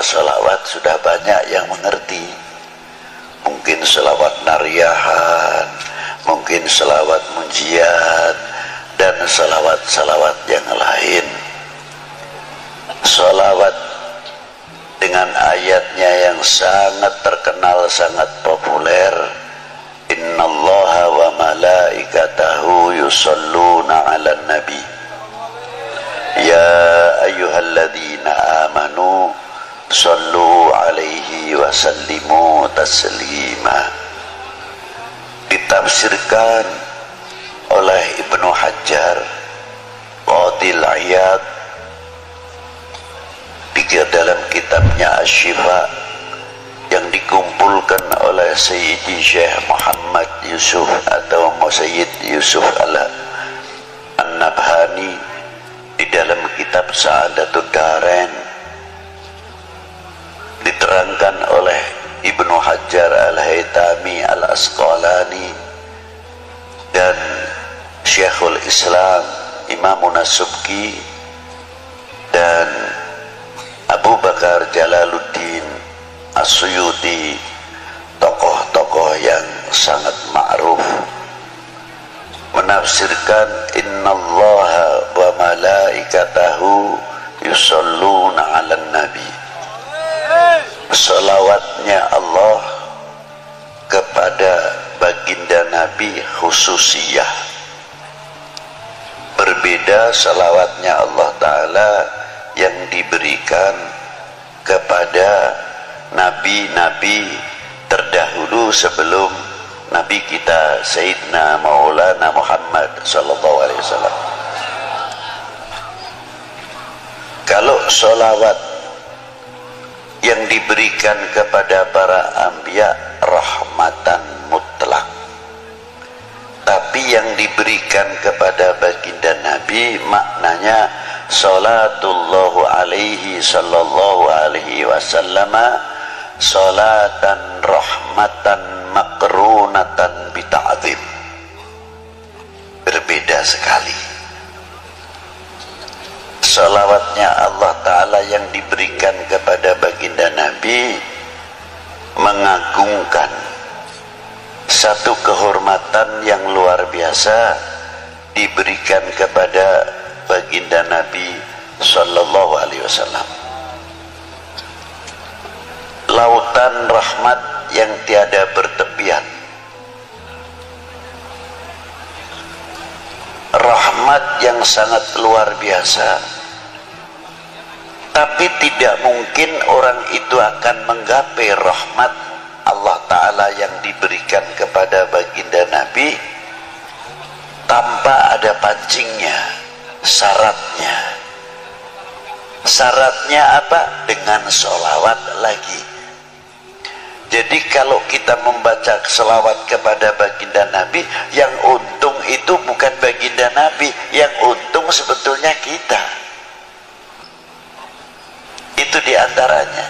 salawat sudah banyak yang mengerti. Mungkin salawat nariyahan, mungkin salawat munjiat, dan salawat-salawat yang lain. Salawat dengan ayatnya yang sangat terkenal, sangat populer, innallaha wa malaikatahu yusalluna 'alan nabi ya ayyuhalladzina amanu sallu alaihi wa sallimu taslima. Ditafsirkan oleh Ibnu Hajar Qadil Iyad dalam kitabnya Asy-Syifa yang dikumpulkan oleh Sayyidi Syekh Muhammad Yusuf atau Sayyid Yusuf An-Nabhani di dalam kitab Sa'adatud Darain. Diterangkan oleh Ibnu Hajar Al-Haytami Al-Asqalani dan Syekhul Islam Imamun As-Subki dan Abu Bakar Jalaluddin As-Suyuti, tokoh-tokoh yang sangat ma'ruf, menafsirkan innallaha wa malaikatahu yusalluna 'alan nabi. Salawatnya Allah kepada baginda Nabi khususiyah, berbeda salawatnya Allah Ta'ala yang diberikan kepada nabi-nabi terdahulu sebelum Nabi kita Sayyidina Maulana Muhammad sallallahu alaihi wasallam. Kalau salawat yang diberikan kepada para anbiya rahmatan mutlak, tapi yang diberikan kepada baginda Nabi maknanya salatullahu alaihi sallallahu alaihi wasallam salatan rahmatan makrunatan bita'zim. Berbeda sekali. Salawatnya Allah Ta'ala yang diberikan kepada baginda Nabi mengagungkan satu kehormatan yang luar biasa diberikan kepada baginda Nabi sallallahu alaihi wasallam. Lautan rahmat yang tiada bertepian, rahmat yang sangat luar biasa, tapi tidak mungkin orang itu akan menggapai rahmat Allah Ta'ala yang diberikan kepada baginda Nabi tanpa ada pancingnya, syaratnya. Syaratnya apa? Dengan sholawat lagi. Jadi kalau kita membaca selawat kepada baginda Nabi, yang untung itu bukan baginda Nabi, yang untung sebetulnya kita. Itu diantaranya.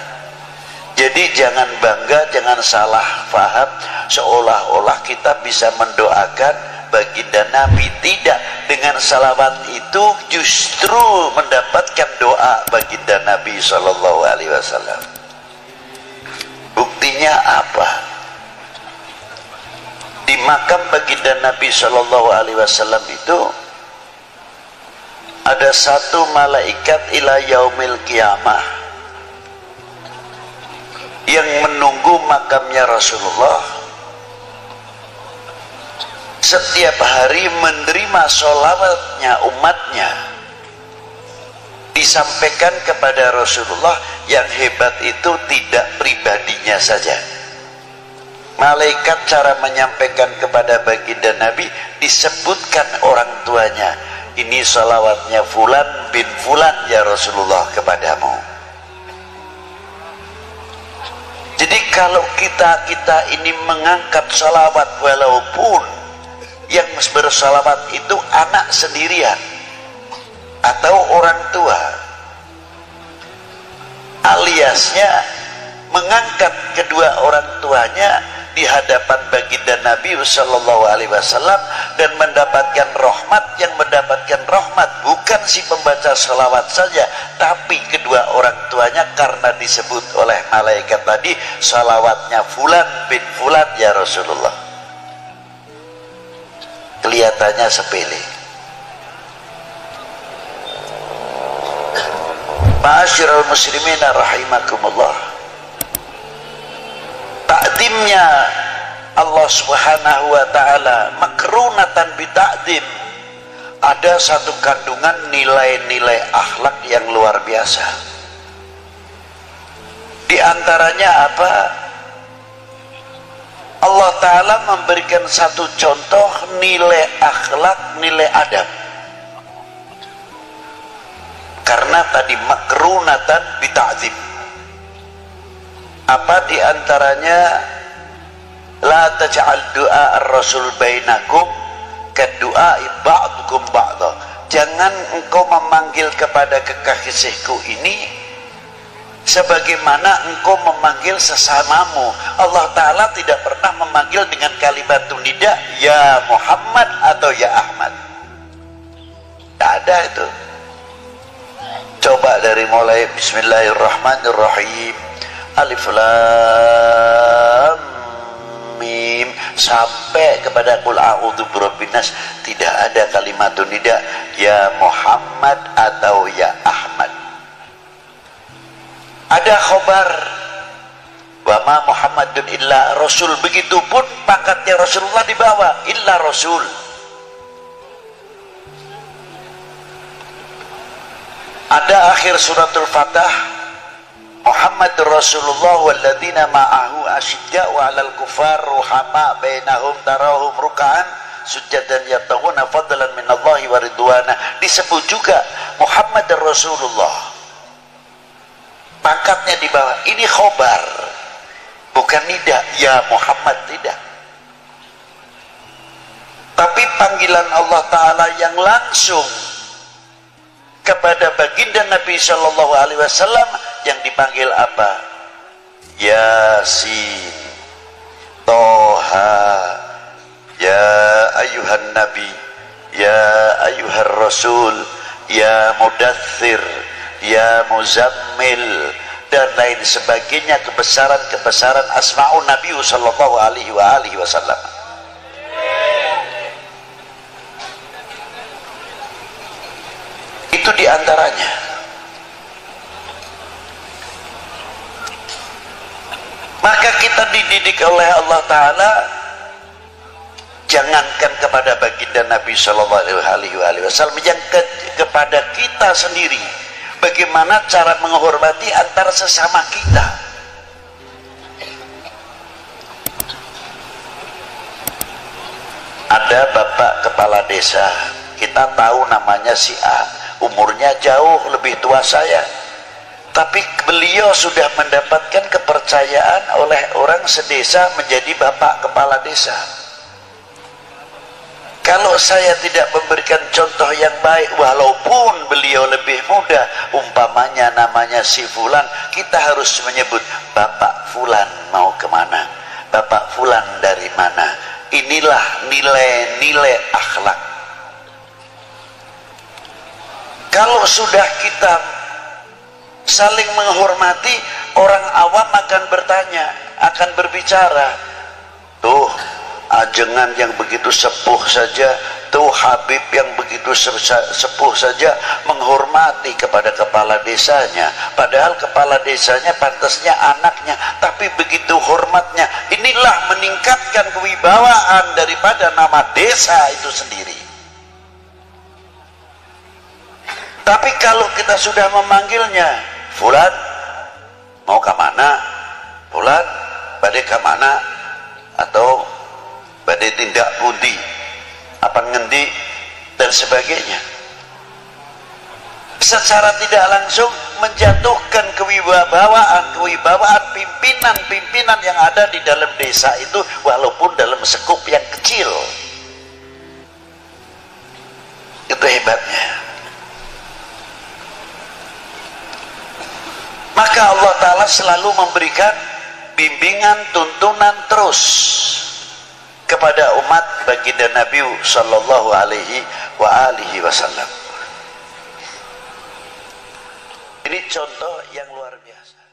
Jadi jangan bangga, jangan salah faham seolah-olah kita bisa mendoakan baginda Nabi. Tidak, dengan salawat itu justru mendapatkan doa baginda Nabi sallallahu alaihi wasallam. Buktinya apa? Di makam baginda Nabi sallallahu alaihi wasallam itu ada satu malaikat ila yaumil qiyamah yang menunggu makamnya Rasulullah, setiap hari menerima sholawatnya umatnya, disampaikan kepada Rasulullah. Yang hebat itu tidak pribadinya saja. Malaikat cara menyampaikan kepada baginda Nabi disebutkan orang tuanya. Ini sholawatnya fulan bin fulan ya Rasulullah kepadamu. Jadi kalau kita ini mengangkat sholawat, walaupun yang bersalawat itu anak sendirian atau orang tua, aliasnya mengangkat kedua orang tuanya di hadapan baginda Nabi sallallahu alaihi wasallam dan mendapatkan rahmat. Yang mendapatkan rahmat, bukan si pembaca sholawat saja, tapi kedua orang tuanya, karena disebut oleh malaikat tadi sholawatnya fulan bin fulan ya Rasulullah. Kelihatannya sepele. Ma'asyiral muslimina rahimakumullah, takdimnya Allah subhanahu wa ta'ala makrunatan bita'dim, ada satu kandungan nilai-nilai akhlak yang luar biasa. Di antaranya apa? Allah ta'ala memberikan satu contoh nilai akhlak, nilai adab. Karena tadi makrunatan bita'dim, apa di antaranya? La taj'al du'a ar-rasul bainakum kadu'a ba'dukum ba'da. Jangan engkau memanggil kepada kekasihku ini sebagaimana engkau memanggil sesamamu. Allah Ta'ala tidak pernah memanggil dengan kalimat nida ya Muhammad atau ya Ahmad. Tidak ada itu. Coba dari mulai Bismillahirrahmanirrahim, Alif Lam Mim sampai kepada Qul a'udzu birabbin nas, tidak ada kalimat nida ya Muhammad atau ya Ahmad. Ada khobar wa ma Muhammadun illa rasul, begitupun pangkatnya Rasulullah di bawah illa rasul. Ada akhir suratul Fatah, Muhammadur Rasulullah walladzina ma'ahu asyidda'u 'alal kuffar ruhama bainahum tarahum ruk'an sujadan yabtaghuna fadlan minallahi wa ridwana. Disebut juga Muhammadur Rasulullah, pangkatnya di bawah. Ini khobar, bukan nida ya Muhammad, tidak. Tapi panggilan Allah Ta'ala yang langsung kepada baginda Nabi Shallallahu Alaihi Wasallam yang dipanggil apa? Yasin, Toha, ya ayuhan Nabi, ya ayuhan Rasul, ya Mudaththir, ya Muzammil, dan lain sebagainya, kebesaran-kebesaran asma'un Nabi Shallallahu Alaihi Wasallam. Itu diantaranya. Maka kita dididik oleh Allah Ta'ala, jangankan kepada baginda Nabi Shallallahu Alaihi Wasallam, yang kepada kita sendiri, bagaimana cara menghormati antara sesama kita. Ada bapak kepala desa, kita tahu namanya si A, umurnya jauh lebih tua saya, tapi beliau sudah mendapatkan kepercayaan oleh orang sedesa menjadi bapak kepala desa. Kalau saya tidak memberikan contoh yang baik, walaupun beliau lebih muda, umpamanya namanya si Fulan, kita harus menyebut Bapak Fulan mau kemana, Bapak Fulan dari mana. Inilah nilai-nilai akhlak. Kalau sudah kita saling menghormati, orang awam akan bertanya, akan berbicara, tuh ajengan yang begitu sepuh saja, tuh Habib yang begitu sepuh saja menghormati kepada kepala desanya, padahal kepala desanya pantasnya anaknya, tapi begitu hormatnya. Inilah meningkatkan kewibawaan daripada nama desa itu sendiri. Tapi kalau kita sudah memanggilnya, Fulan mau ke mana, Fulan badai ke mana, atau badai tindak pundi, apa ngendi, dan sebagainya, secara tidak langsung menjatuhkan kewibawaan pimpinan-pimpinan yang ada di dalam desa itu, walaupun dalam sekup yang kecil. Itu hebatnya. Maka Allah Ta'ala selalu memberikan bimbingan, tuntunan terus kepada umat baginda Nabi Sallallahu Alaihi Wasallam. Ini contoh yang luar biasa.